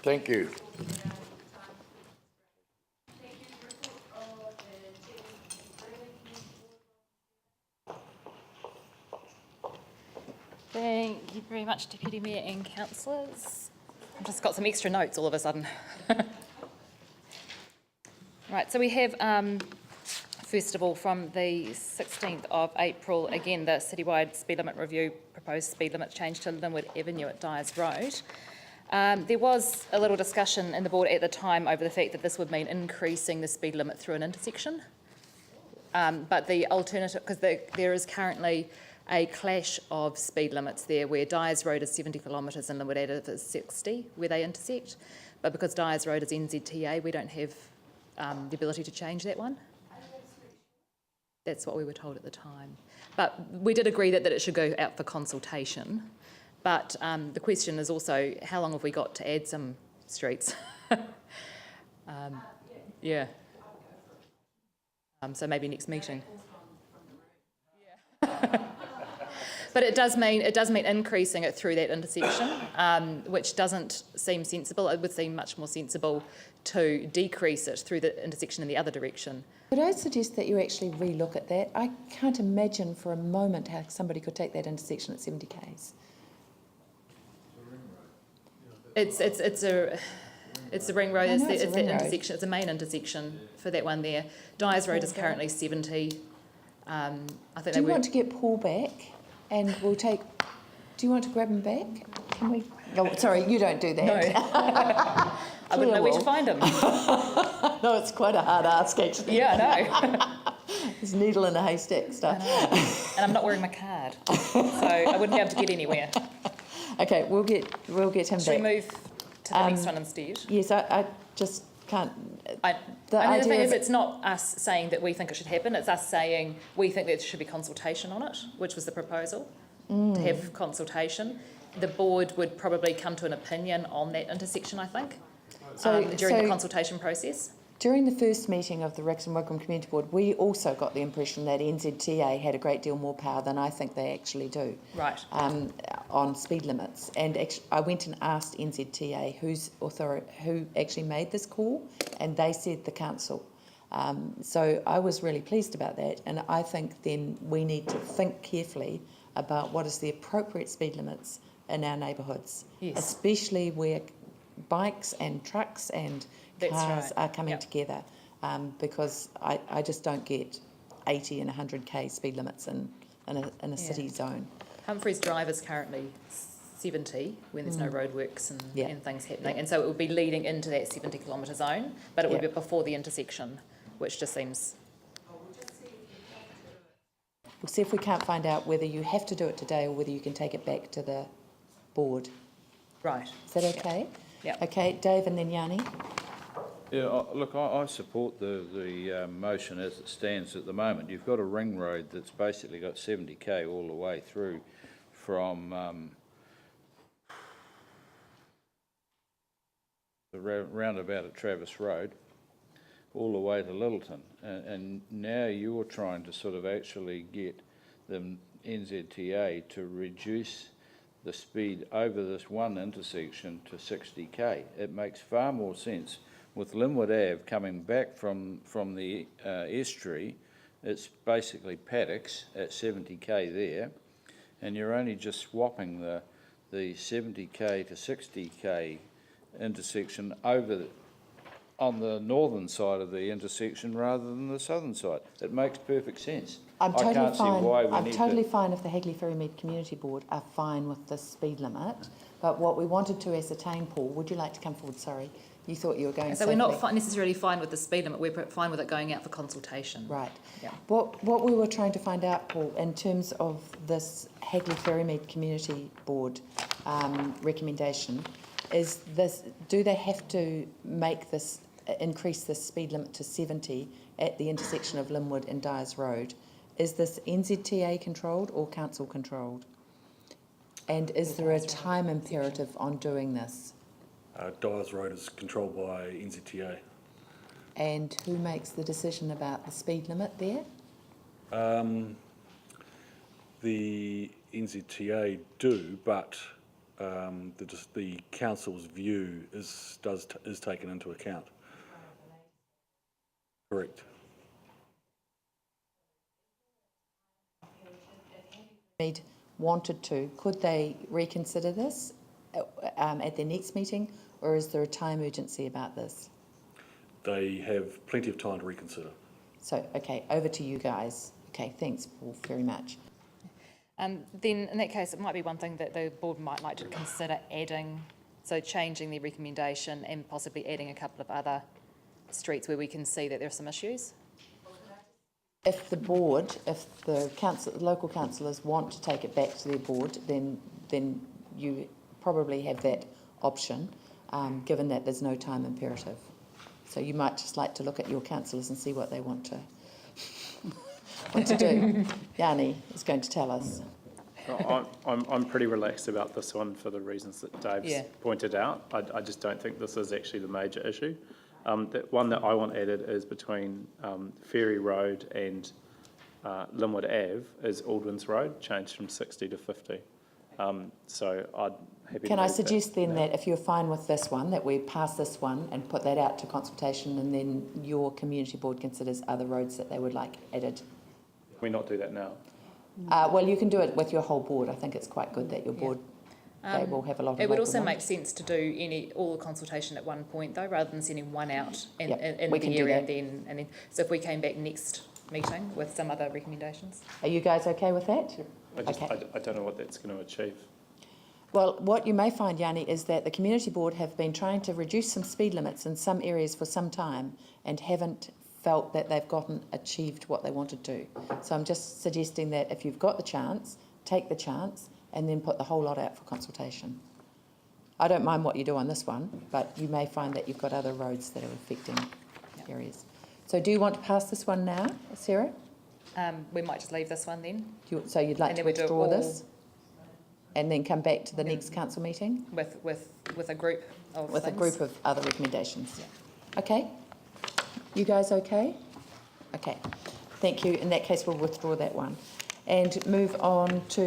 Thank you. Thank you very much, Deputy Mayor and councillors. I've just got some extra notes all of a sudden. Right, so we have, first of all, from the 16th of April, again, the citywide speed limit review, proposed speed limit change to Linwood Avenue at Dyers Road. There was a little discussion in the board at the time over the fact that this would mean increasing the speed limit through an intersection. But the alternative, because there is currently a clash of speed limits there where Dyers Road is 70 kilometres and Linwood Avenue is 60 where they intersect. But because Dyers Road is NZTA, we don't have the ability to change that one. That's what we were told at the time. But we did agree that it should go out for consultation. But the question is also, how long have we got to add some streets? Yeah. So maybe next meeting. But it does mean increasing it through that intersection, which doesn't seem sensible. It would seem much more sensible to decrease it through the intersection in the other direction. Could I suggest that you actually relook at that? I can't imagine for a moment how somebody could take that intersection at 70 k's. It's a ring road. It's that intersection. It's a main intersection for that one there. Dyers Road is currently 70. I think. Do you want to get Paul back, and we'll take? Do you want to grab him back? Can we? Oh, sorry, you don't do that. No. I wouldn't know where to find him. No, it's quite a hard ask actually. Yeah, I know. It's needle in a haystack stuff. And I'm not wearing my card, so I wouldn't be able to get anywhere. Okay, we'll get him back. Should we move to the next one instead? Yes, I just can't. The thing is, it's not us saying that we think it should happen. It's us saying we think there should be consultation on it, which was the proposal, to have consultation. The board would probably come to an opinion on that intersection, I think, during the consultation process. During the first meeting of the Wrexham Wickham Community Board, we also got the impression that NZTA had a great deal more power than I think they actually do. Right. On speed limits, and actually, I went and asked NZTA who actually made this call, and they said the council. So I was really pleased about that, and I think then we need to think carefully about what is the appropriate speed limits in our neighbourhoods, yes, especially where bikes and trucks and cars are coming together, because I just don't get 80 and 100k speed limits in a city zone. Humphrey's Drive is currently 70 when there's no roadworks and things happening, and so it would be leading into that 70 kilometre zone, but it would be before the intersection, which just seems. We'll see if we can't find out whether you have to do it today or whether you can take it back to the board. Right. Is that okay? Yeah. Okay, Dave and then Yanni. Yeah, look, I support the motion as it stands at the moment. You've got a ring road that's basically got 70k all the way through from the roundabout at Travis Road all the way to Littleton. And now you're trying to sort of actually get the NZTA to reduce the speed over this one intersection to 60k. It makes far more sense. With Linwood Ave coming back from the estuary, it's basically paddocks at 70k there, and you're only just swapping the 70k to 60k intersection over on the northern side of the intersection rather than the southern side. It makes perfect sense. I'm totally fine if the Hagley Ferrymead Community Board are fine with the speed limit, but what we wanted to ascertain, Paul, would you like to come forward? Sorry, you thought you were going. So we're not necessarily fine with the speed limit. We're fine with it going out for consultation. Right. Yeah. What we were trying to find out, Paul, in terms of this Hagley Ferrymead Community Board recommendation, is this: do they have to make this increase the speed limit to 70 at the intersection of Linwood and Dyers Road? Is this NZTA controlled or council controlled? And is there a time imperative on doing this? Dyers Road is controlled by NZTA. And who makes the decision about the speed limit there? The NZTA do, but the council's view is taken into account. Correct. Wanted to, could they reconsider this at their next meeting, or is there a time urgency about this? They have plenty of time to reconsider. So, okay, over to you guys. Okay, thanks, Paul, very much. Then in that case, it might be one thing that the board might like to consider adding, so changing the recommendation and possibly adding a couple of other streets where we can see that there are some issues. If the board, if the local councillors want to take it back to their board, then you probably have that option, given that there's no time imperative. So you might just like to look at your councillors and see what they want to do. Yanni is going to tell us. I'm pretty relaxed about this one for the reasons that Dave's pointed out. I just don't think this is actually the major issue. The one that I want added is between Ferry Road and Linwood Ave is Aldwins Road, changed from 60 to 50. So I'd happy Can to I move suggest then that if you're fine with this one, that we pass this one and put that out to consultation, and then your community board considers other roads that they would like added? Can we not do that now? Well, you can do it with your whole board. I think it's quite good that your board, they will have a lot of It would local also knowledge. make sense to do all the consultation at one point though, rather than sending one out in we the can do area that. and then. So if we came back next meeting with some other recommendations. Are you guys okay with that? I don't know what that's going to achieve. Well, what you may find, Yanni, is that the community board have been trying to reduce some speed limits in some areas for some time and haven't felt that they've achieved what they wanted to. So I'm just suggesting that if you've got the chance, take the chance and then put the whole lot out for consultation. I don't mind what you do on this one, but you may find that you've got other roads that are affecting areas. So do you want to pass this one now, Sarah? We might just leave this one then So you'd like And to then we do it withdraw all- this and then come back to the next council meeting with a group of with a things. group of other recommendations? Okay? You guys okay? Okay. Thank you. In that case, we'll withdraw that one and move on to